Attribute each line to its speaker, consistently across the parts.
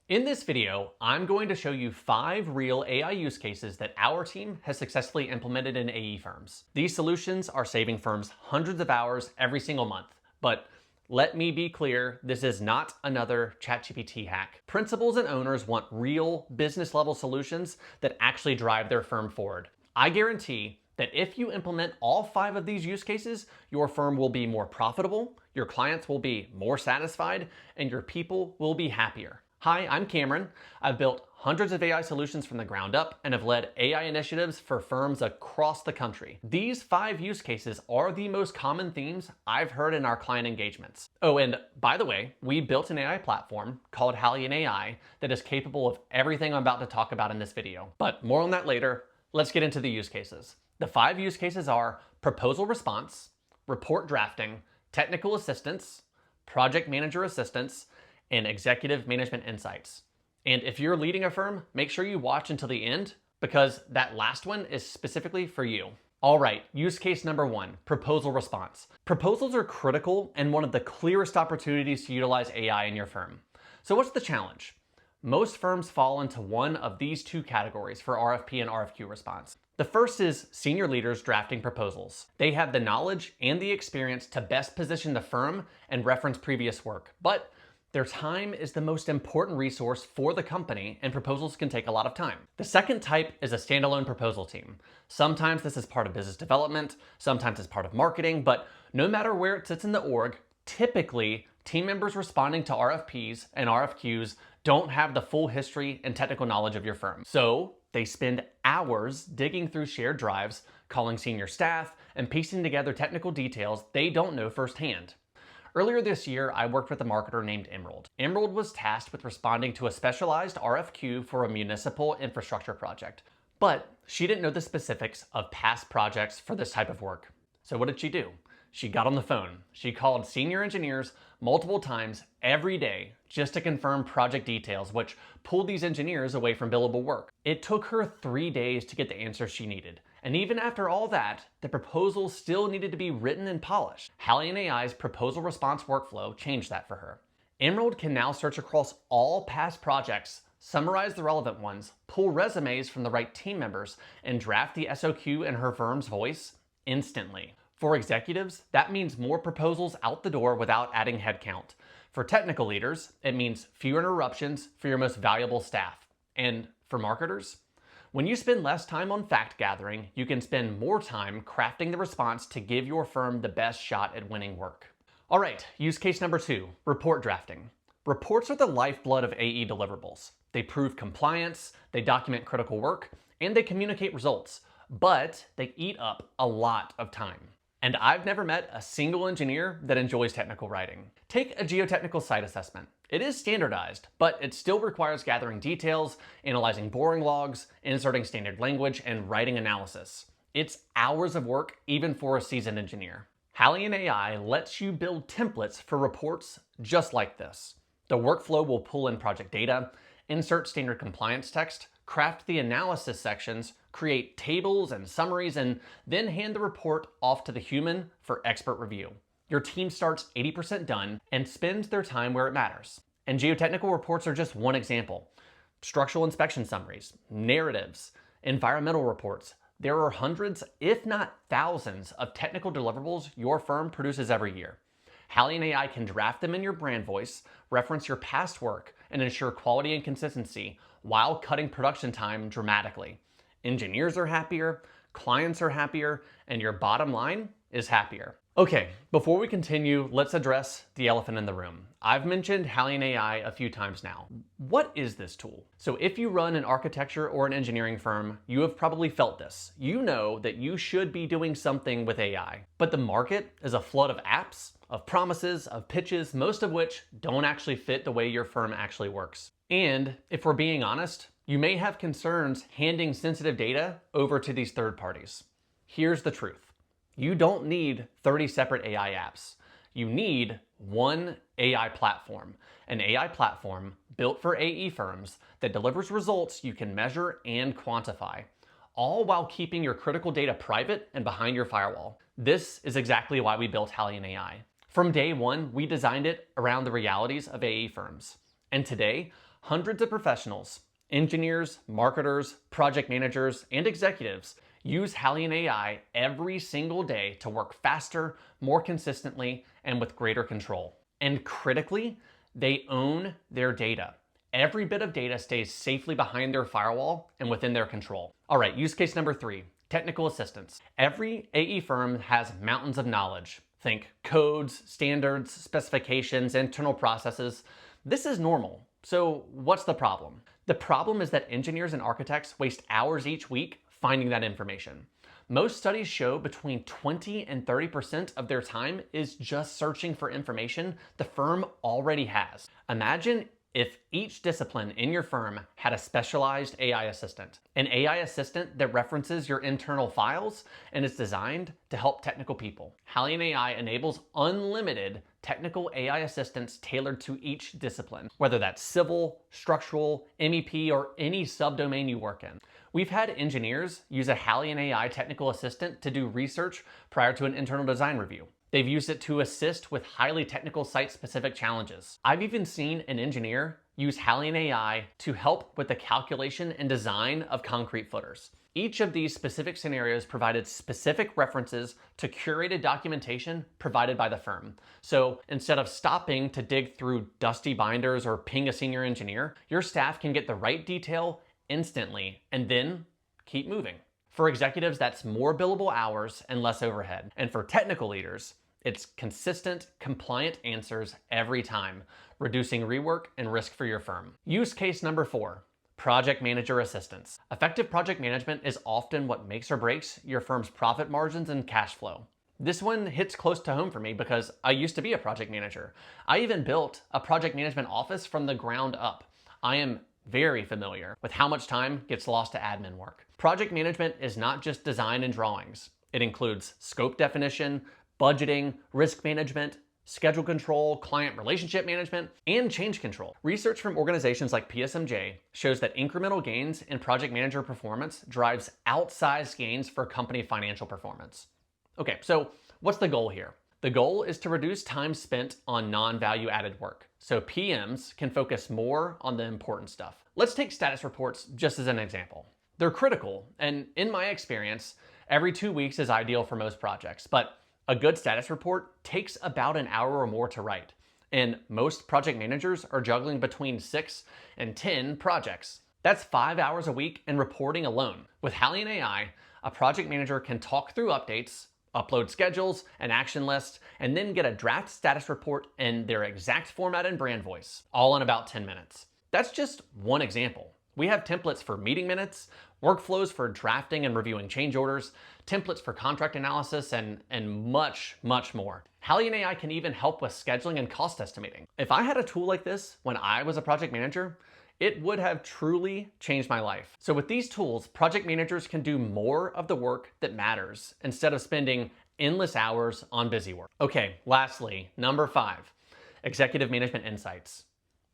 Speaker 1: In this video, I'm going to show you 5 real AI use cases that our team has successfully implemented in AE firms. These solutions are saving firms hundreds of hours every single month, but let me be clear, this is not another ChatGPT hack. Principals and owners want real business-level solutions that actually drive their firm forward. I guarantee that if you implement all 5 of these use cases, your firm will be more profitable, your clients will be more satisfied, and your people will be happier. Hi, I'm Cameron. I've built hundreds of AI solutions from the ground up and have led AI initiatives for firms across the country. These 5 use cases are the most common themes I've heard in our client engagements. Oh, and by the way, we built an AI platform called HallianAI that is capable of everything I'm about to talk about in this video. But more on that later. Let's get into the use cases. The 5 use cases are proposal response, report drafting, technical assistance, project manager assistance, and executive management insights. And if you're leading a firm, make sure you watch until the end because that last one is specifically for you. All right, use case number 1, proposal response. Proposals are critical and one of the clearest opportunities to utilize AI in your firm. So what's the challenge? Most firms fall into one of these 2 categories for RFP and RFQ response. The first is senior leaders drafting proposals. They have the knowledge and the experience to best position the firm and reference previous work, but their time is the most important resource for the company, and proposals can take a lot of time. The second type is a standalone proposal team. Sometimes this is part of business development, sometimes it's part of marketing, but no matter where it sits in the org, typically team members responding to RFPs and RFQs don't have the full history and technical knowledge of your firm. So they spend hours digging through shared drives, calling senior staff, and piecing together technical details they don't know firsthand. Earlier this year, I worked with a marketer named Emerald. Emerald was tasked with responding to a specialized RFQ for a municipal infrastructure project, but she didn't know the specifics of past projects for this type of work. So what did she do? She got on the phone. She called senior engineers multiple times every day just to confirm project details, which pulled these engineers away from billable work. It took her 3 days to get the answers she needed. And even after all that, the proposal still needed to be written and polished. HallianAI's proposal response workflow changed that for her. Emerald can now search across all past projects, summarize the relevant ones, pull resumes from the right team members, and draft the SOQ in her firm's voice instantly. For executives, that means more proposals out the door without adding headcount. For technical leaders, it means fewer interruptions for your most valuable staff. And for marketers, when you spend less time on fact gathering, you can spend more time crafting the response to give your firm the best shot at winning work. All right, use case number 2, report drafting. Reports are the lifeblood of AE deliverables. They prove compliance, they document critical work, and they communicate results, but they eat up a lot of time. And I've never met a single engineer that enjoys technical writing. Take a geotechnical site assessment. It is standardized, but it still requires gathering details, analyzing boring logs, inserting standard language, and writing analysis. It's hours of work even for a seasoned engineer. HallianAI lets you build templates for reports just like this. The workflow will pull in project data, insert standard compliance text, craft the analysis sections, create tables and summaries, and then hand the report off to the human for expert review. Your team starts 80% done and spends their time where it matters. And geotechnical reports are just one example. Structural inspection summaries, narratives, environmental reports. There are hundreds, if not thousands, of technical deliverables your firm produces every year. HallianAI can draft them in your brand voice, reference your past work, and ensure quality and consistency while cutting production time dramatically. Engineers are happier, clients are happier, and your bottom line is happier. Okay, before we continue, let's address the elephant in the room. I've mentioned HallianAI a few times now. What is this tool? So if you run an architecture or an engineering firm, you have probably felt this. You know that you should be doing something with AI, but the market is a flood of apps, of promises, of pitches, most of which don't actually fit the way your firm actually works. And if we're being honest, you may have concerns handing sensitive data over to these third parties. Here's the truth. You don't need 30 separate AI apps. You need one AI platform, an AI platform built for AE firms that delivers results you can measure and quantify, all while keeping your critical data private and behind your firewall. This is exactly why we built HallianAI. From day one, we designed it around the realities of AE firms. And today, Hundreds of professionals, engineers, marketers, project managers, and executives use HallianAI every single day to work faster, more consistently, and with greater control. And critically, they own their data. Every bit of data stays safely behind their firewall and within their control. All right, use case number 3, technical assistance. Every AE firm has mountains of knowledge. Think codes, standards, specifications, internal processes. This is normal. So what's the problem? The problem is that engineers and architects waste hours each week finding that information. Most studies show between 20 and 30% of their time is just searching for information the firm already has. Imagine if each discipline in your firm had a specialized AI assistant, an AI assistant that references your internal files and is designed to help technical people. HallianAI enables unlimited technical AI assistants tailored to each discipline, whether that's civil, structural, MEP, or any subdomain you work in. We've had engineers use a HallianAI technical assistant to do research prior to an internal design review. They've used it to assist with highly technical site-specific challenges. I've even seen an engineer use HallianAI to help with the calculation and design of concrete footers. Each of these specific scenarios provided specific references to curated documentation provided by the firm. So instead of stopping to dig through dusty binders or ping a senior engineer, your staff can get the right detail instantly and then keep moving. For executives, that's more billable hours and less overhead. And for technical leaders, it's consistent, compliant answers every time, reducing rework and risk for your firm. Use case number 4, project manager assistance. Effective project management is often what makes or breaks your firm's profit margins and cash flow. This one hits close to home for me because I used to be a project manager. I even built a project management office from the ground up. I am very familiar with how much time gets lost to admin work. Project management is not just design and drawings. It includes scope definition, budgeting, risk management, schedule control, client relationship management, and change control. Research from organizations like PSMJ shows that incremental gains in project manager performance drives outsized gains for company financial performance. Okay, so what's the goal here? The goal is to reduce time spent on non-value added work, so PMs can focus more on the important stuff. Let's take status reports just as an example. They're critical, and in my experience, every 2 weeks is ideal for most projects, but a good status report takes about an hour or more to write, and most project managers are juggling between 6 and 10 projects. That's 5 hours a week in reporting alone. With HallianAI, a project manager can talk through updates, upload schedules, an action list, and then get a draft status report in their exact format and brand voice, all in about 10 minutes. That's just one example. We have templates for meeting minutes, workflows for drafting and reviewing change orders, templates for contract analysis, and much, much more. HallianAI can even help with scheduling and cost estimating. If I had a tool like this when I was a project manager, it would have truly changed my life. So with these tools, project managers can do more of the work that matters instead of spending endless hours on busy work. Okay, lastly, number 5, executive management insights.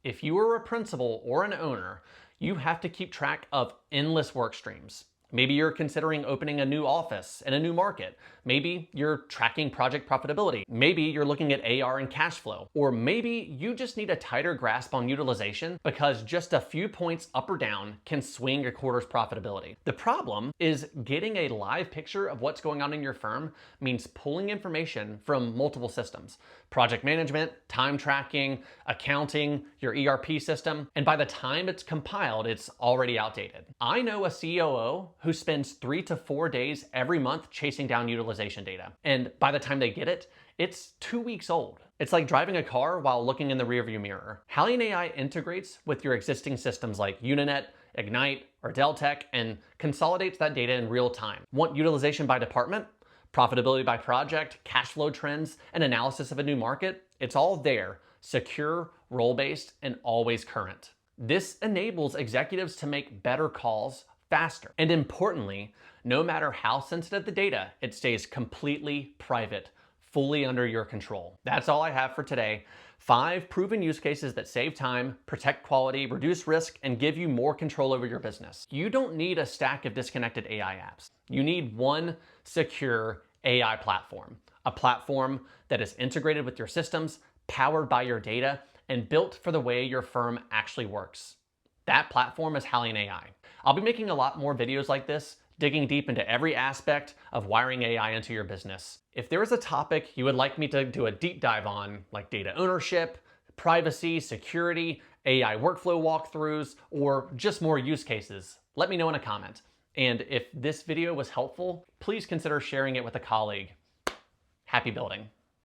Speaker 1: If you are a principal or an owner, you have to keep track of endless work streams. Maybe you're considering opening a new office in a new market. Maybe you're tracking project profitability. Maybe you're looking at AR and cash flow. Or maybe you just need a tighter grasp on utilization because just a few points up or down can swing a quarter's profitability. The problem is getting a live picture of what's going on in your firm means pulling information from multiple systems. Project management, time tracking, accounting, your ERP system, and by the time it's compiled, it's already outdated. I know a COO who spends 3 to 4 days every month chasing down utilization data. And by the time they get it, it's 2 weeks old. It's like driving a car while looking in the rearview mirror. HallianAI integrates with your existing systems like Uninet, Ignite, or Deltek and consolidates that data in real time. Want utilization by department, profitability by project, cash flow trends, and analysis of a new market? It's all there, secure, role-based, and always current. This enables executives to make better calls faster. And importantly, no matter how sensitive the data, it stays completely private, fully under your control. That's all I have for today. 5 proven use cases that save time, protect quality, reduce risk, and give you more control over your business. You don't need a stack of disconnected AI apps. You need one secure AI platform, a platform that is integrated with your systems, powered by your data, and built for the way your firm actually works. That platform is HallianAI. I'll be making a lot more videos like this, digging deep into every aspect of wiring AI into your business. If there is a topic you would like me to do a deep dive on, like data ownership, privacy, security, AI workflow walkthroughs, or just more use cases, let me know in a comment. And if this video was helpful, please consider sharing it with a colleague. Happy building.